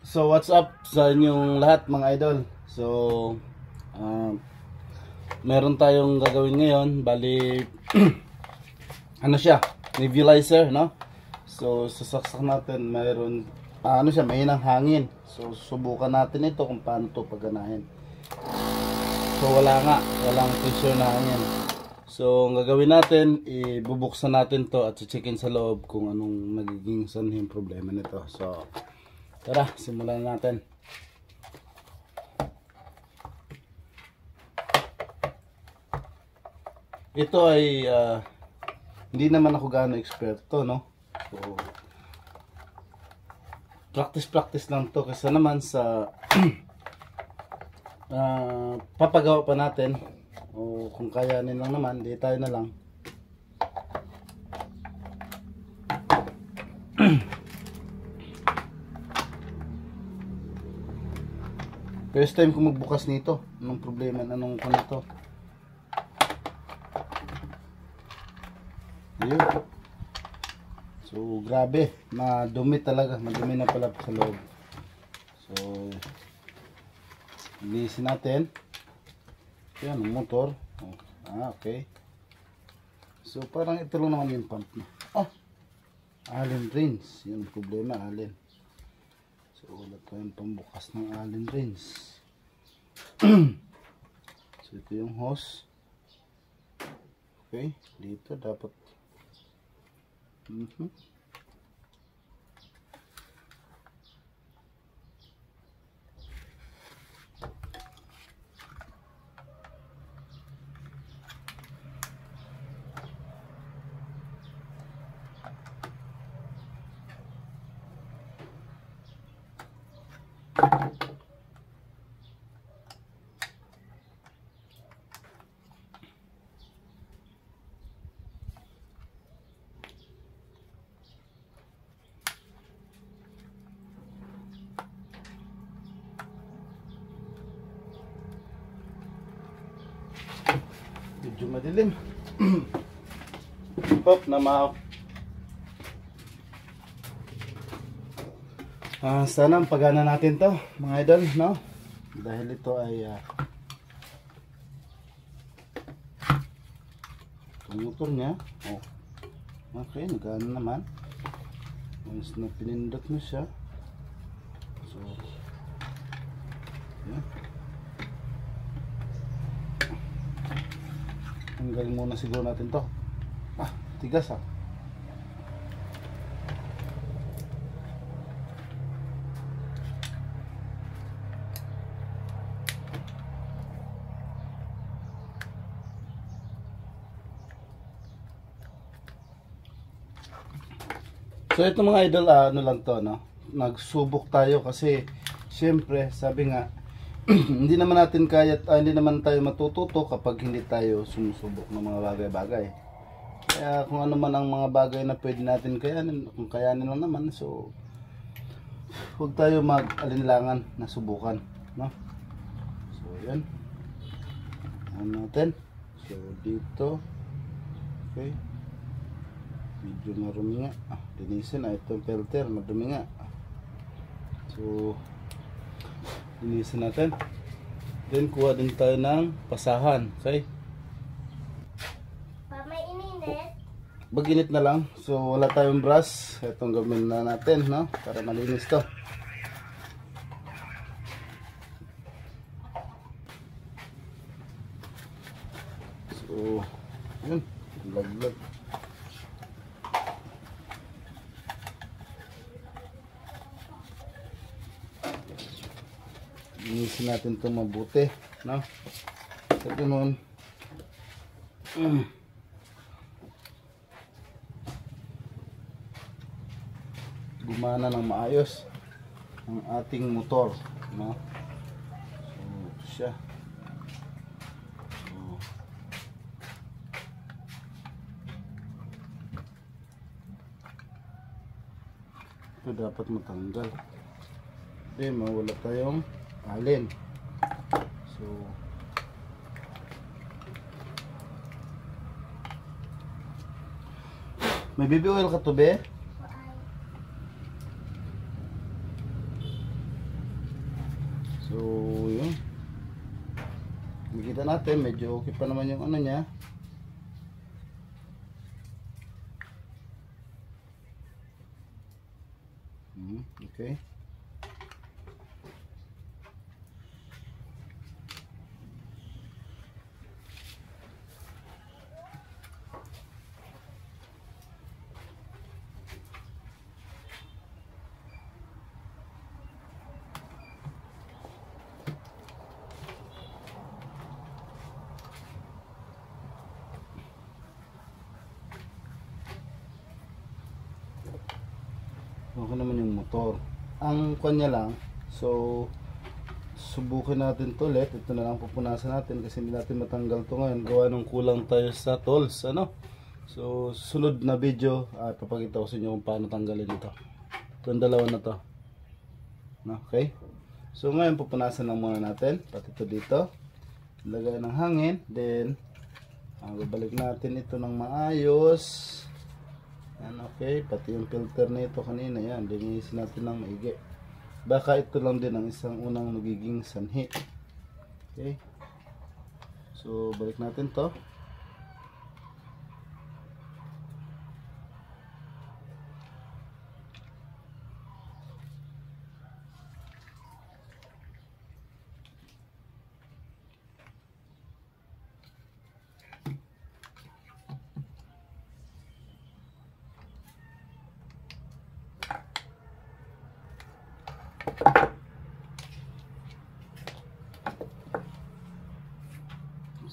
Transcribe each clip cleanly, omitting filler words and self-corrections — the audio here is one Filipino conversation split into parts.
So what's up sa inyong lahat mga idol. So meron tayong gagawin ngayon. Bali ano siya, nebulizer, no? So sasaksak natin, meron ano siya, mahinang hangin. So subukan natin ito kung paano to paganahin. So walang pressure na hangin. So ang gagawin natin, ibubuksan natin to at checkin sa loob kung anong nagiging sanhin problema nito. So tara, simulan natin. Ito ay hindi naman ako gaano eksperto, no? So practice lang to kasi naman sa papagawa pa natin, o kung kayanin lang naman, di tayo na lang. First time ko magbukas nito. Anong problema? Anong ko nito? Ayun. So grabe, madumi talaga. Madumi na pala sa loob. So linisin natin. Yan, ang motor. Okay. So parang ito lang naman yung pump na. Allen wrench. Yung problema, Allen. So wala tayong pambukas ng Allen wrench. So ito yung hose. Okay, dito dapat medyo madilim. Pop na ma sana pagana natin to mga idol, no? Dahil ito ay motor niya. Okay, nagana naman. Once na pinindot mo siya, so yan. Tanggalin muna siguro natin to. Tigas . So ito mga idol, ano lang to, no? Nagsubok tayo kasi siyempre, sabi nga hindi naman natin kaya, hindi naman tayo matututo kapag hindi tayo sumusubok ng mga bagay-bagay. Kaya kung ano man ang mga bagay na pwede natin kayanin, kung kayanin lang naman, so huwag tayo mag-alinlangan na subukan, no? So yan, ano natin, so dito, okay, medyo marumi nga, linisin. Ito yung filter, madumi nga, so linisin natin. Then kuha din tayo ng pasahan. Okay, may ininit. Mag-init na lang. So wala tayong brush. Itong gawin na natin, no? Para malinis to. So yun, laglag. Linisin natin ito mabuti, no? So ganun, gumana ng maayos ang ating motor, no? So siya, ito dapat matanggal. Then mawala tayong allen. So may baby oil ka to, be? So, yun. Makikita natin, medyo okay pa naman yung ano niya. Okay. Okay naman yung motor. Ang kanya lang, so subukin natin to ulit. Ito na lang pupunasan natin kasi hindi natin matanggal to ngayon. Gawa ng kulang tayo sa tools, ano? So sunod na video, papakita ko sa inyo kung paano tanggalin ito. Itong dalawa na to. Okay? So ngayon pupunasan lang muna natin. Pati ito dito. Lagay ng hangin. Then babalik natin ito ng maayos. Yan, okay, pati yung filter na ito kanina, yan, linisin natin ng maigi. Baka ito lang din ang isang unang magiging sanhi. Okay, so balik natin to.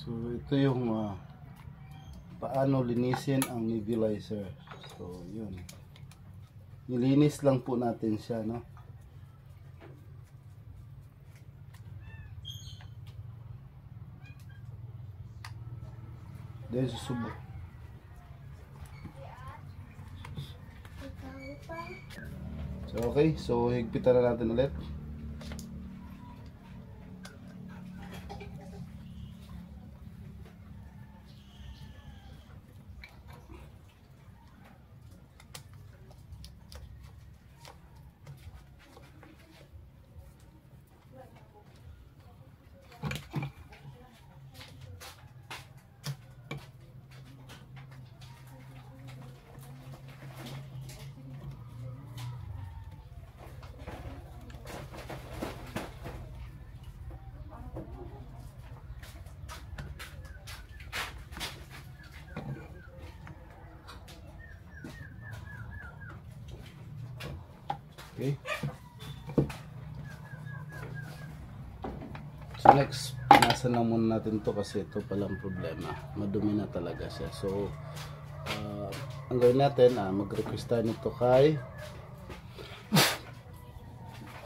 So ito yung paano linisin ang nebulizer. So yun, nilinis lang po natin siya, no? Then susubok. So okay, so higpitan na natin ulit. Okay. So next, pinasan lang muna natin to kasi ito palang problema. Madumi na talaga siya. So, ang gawin natin, mag-request tayo nito kay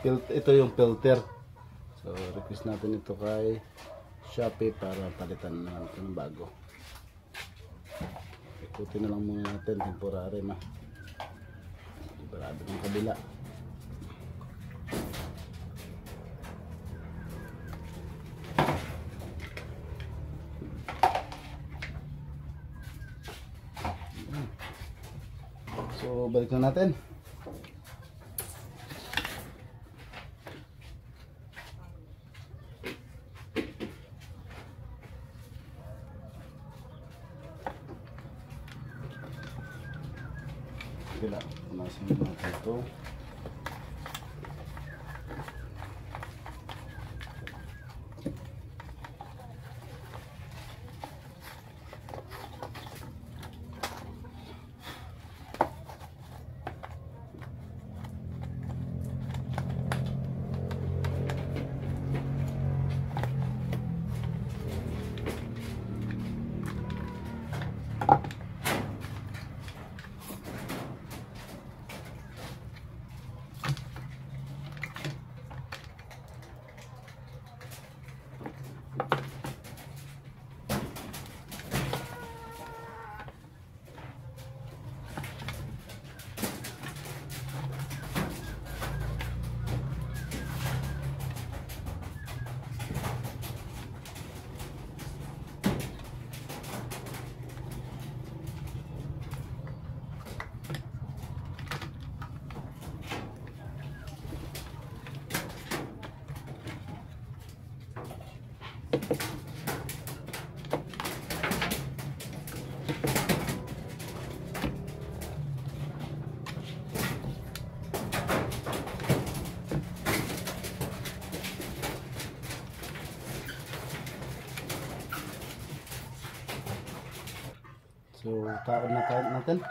ito yung filter. So, request natin ito kay Shopee para palitan na natin ng bago. Ikutin na lang muna natin, temporary na. Ibarado ng kabila. So, balik na natin. Kila, punasan natin ito. So, taon na taon natin.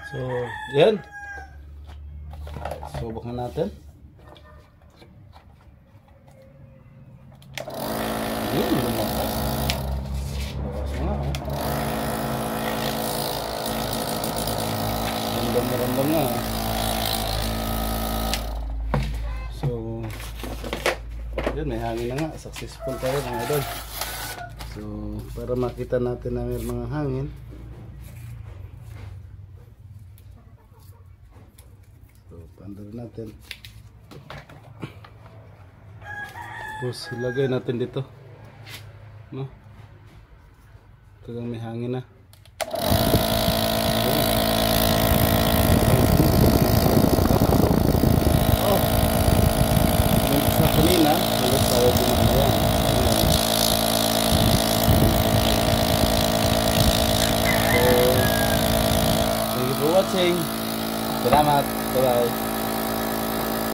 So, yan. Subok na natin. Yun, lumakas. Lumakas nga, oh. Randam nga. So, yun, may hangin na nga. Successful tayo mga idol. So, para makita natin na may mga hangin. Pandar natin. Tapos ilagay natin dito. No? Talagang may hangin na. Oh. Sa kanina, halos tayo dumamayan. So, thank you for watching. Salamat. Bye-bye.